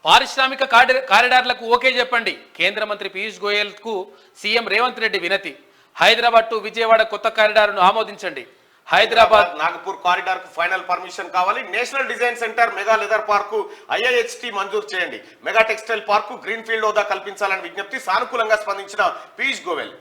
పారిశ్రామిక కారిడార్లకు ఓకే చెప్పండి. కేంద్ర మంత్రి పీయూష్ గోయల్ కు సీఎం రేవంత్ రెడ్డి వినతి. హైదరాబాద్ టు విజయవాడ కొత్త కారిడార్ను ఆమోదించండి. హైదరాబాద్ నాగపూర్ కారిడార్ కు ఫైనల్ పర్మిషన్ కావాలి. National design centre, mega leather park IIHT మంజూరు చేయండి. Mega textile park green field హోదా కల్పించాలని విజ్ఞప్తి. సానుకూలంగా స్పందించిన పీయూష్ గోయల్.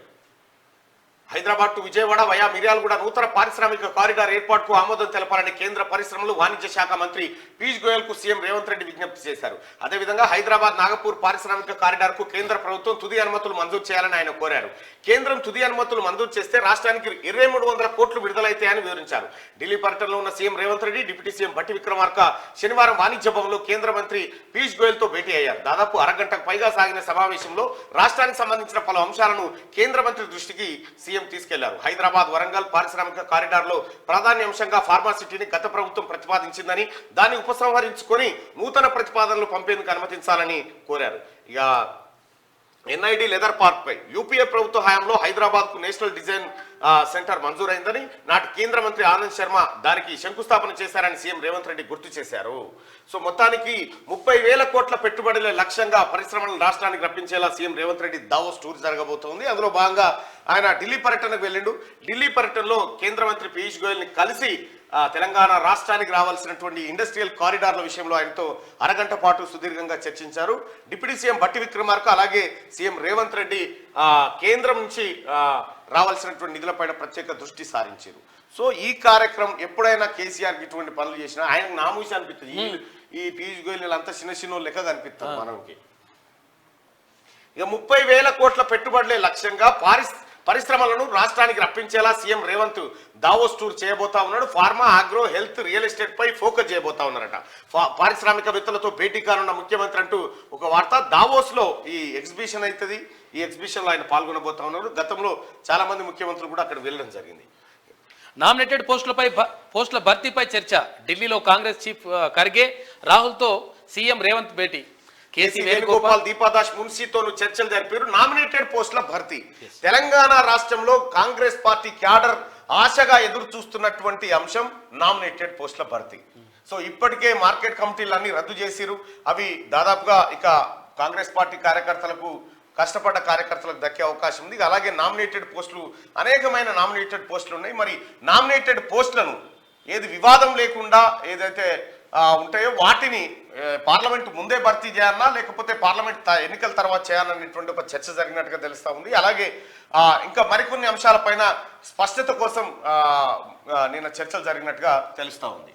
హైదరాబాద్ టు విజయవాడ వయా మిర్యాలగూడ నూతన పారిశ్రామిక కారిడార్ ఏర్పాటుకు ఆమోదం తెలపాలని కేంద్ర పరిశ్రమలు వాణిజ్య శాఖ మంత్రి పీయూష్ గోయల్ కు సీఎం రేవంత్ రెడ్డి విజ్ఞప్తి చేశారు. అదేవిధంగా హైదరాబాద్ నాగపూర్ పారిశ్రామిక కారిడార్ కు కేంద్ర ప్రభుత్వం తుది అనుమతులు మంజూరు చేయాలని ఆయన కోరారు. కేంద్రం తుది అనుమతులు మంజూరు చేస్తే రాష్ట్రానికి 2300 కోట్లు విడుదలైతాయని వివరించారు. ఢిల్లీ పర్యటనలో ఉన్న CM Revanth Reddy deputy CM Bhatti Vikramarka శనివారం వాణిజ్య భవన్లో కేంద్ర మంత్రి పీయూష్ గోయల్ తో భేటీ అయ్యారు. దాదాపు అరగంటకు పైగా సాగిన సమావేశంలో రాష్ట్రానికి సంబంధించిన పలు అంశాలను కేంద్ర మంత్రి దృష్టికి సీఎం తీసుకెళ్లారు. హైదరాబాద్ వరంగల్ పారిశ్రామిక కారిడార్ లో ప్రాధాన్యాంశంగా ఫార్మాసిటీని గత ప్రభుత్వం ప్రతిపాదించిందని, దాన్ని ఉపసంహరించుకొని నూతన ప్రతిపాదనలు పంపేందుకు అనుమతించాలని కోరారు. ఇక NID లెదర్ పార్క్ పై యూపీఏ ప్రభుత్వ హయాంలో హైదరాబాద్ కు నేషనల్ డిజైన్ సెంటర్ మంజూరైందని, నాటి కేంద్ర మంత్రి ఆనంద్ శర్మ దానికి శంకుస్థాపన చేశారని సీఎం రేవంత్ రెడ్డి గుర్తు చేశారు. సో మొత్తానికి 30,000 కోట్ల పెట్టుబడుల లక్ష్యంగా పరిశ్రమలను రాష్ట్రానికి రప్పించేలా CM Revanth Reddy Davos tour జరగబోతోంది. అందులో భాగంగా ఆయన ఢిల్లీ పర్యటనకు వెళ్ళిండు. ఢిల్లీ పర్యటనలో కేంద్ర మంత్రి పీయూష్ గోయల్ ని కలిసి తెలంగాణ రాష్ట్రానికి రావాల్సినటువంటి ఇండస్ట్రియల్ కారిడార్ల విషయంలో ఆయనతో అరగంట పాటు సుదీర్ఘంగా చర్చించారు. డిప్యూటీ సీఎం భట్టి విక్రమార్క అలాగే సీఎం రేవంత్ రెడ్డి కేంద్రం నుంచి రావాల్సినటువంటి నిధులపైన ప్రత్యేక దృష్టి సారించారు. సో ఈ కార్యక్రమం ఎప్పుడైనా కేసీఆర్కి ఇటువంటి పనులు చేసినా ఆయనకు నామూసి అనిపిస్తుంది. ఈ పీయూష్ గోయల్ అంతా చిన్న లెక్క కనిపిస్తారు మనకి. ఇక 30,000 కోట్ల పెట్టుబడులే లక్ష్యంగా పరిశ్రమలను రాష్ట్రానికి రప్పించేలా సీఎం రేవంత్ దావోస్ టూర్ చేయబోతా ఉన్నాడు. Pharma, agro, health, real estate పై ఫోకస్ చేయబోతా ఉన్నారట. పారిశ్రామికవేత్తలతో భేటీ కానున్న ముఖ్యమంత్రి అంటూ ఒక వార్త. దావోస్ లో ఈ ఎగ్జిబిషన్ అవుతుంది. ఈ ఎగ్జిబిషన్ లో ఆయన పాల్గొనబోతా ఉన్నారు. గతంలో చాలా మంది ముఖ్యమంత్రులు కూడా అక్కడ వెళ్ళడం జరిగింది. నామినేటెడ్ పోస్టుల భర్తీపై చర్చ. ఢిల్లీలో కాంగ్రెస్ చీఫ్ ఖర్గే, రాహుల్తో సీఎం రేవంత్ భేటీ. కేసీ వేణుగోపాల్, దీపాదాస్ మున్షితోనూ చర్చలు జరిపారు. నామినేటెడ్ పోస్టుల భర్తీ. తెలంగాణ రాష్ట్రంలో కాంగ్రెస్ పార్టీ క్యాడర్ ఆశగా ఎదురు చూస్తున్నటువంటి అంశం నామినేటెడ్ పోస్టుల భర్తీ. సో ఇప్పటికే మార్కెట్ కమిటీలన్నీ రద్దు చేసిరు. అవి దాదాపుగా ఇక కాంగ్రెస్ పార్టీ కార్యకర్తలకు, కష్టపడ్డ కార్యకర్తలకు దక్కే అవకాశం ఉంది. అలాగే నామినేటెడ్ పోస్టులు, అనేకమైన నామినేటెడ్ పోస్టులు ఉన్నాయి. మరి నామినేటెడ్ పోస్టులను ఏది వివాదం లేకుండా ఏదైతే ఉంటాయో వాటిని పార్లమెంట్ ముందే భర్తీ చేయాలన్నా లేకపోతే పార్లమెంట్ ఎన్నికల తర్వాత చేయాలనేటువంటి ఒక చర్చ జరిగినట్టుగా తెలుస్తా ఉంది. అలాగే ఇంకా మరికొన్ని అంశాలపైన స్పష్టత కోసం నిన్న చర్చలు జరిగినట్టుగా తెలుస్తా ఉంది.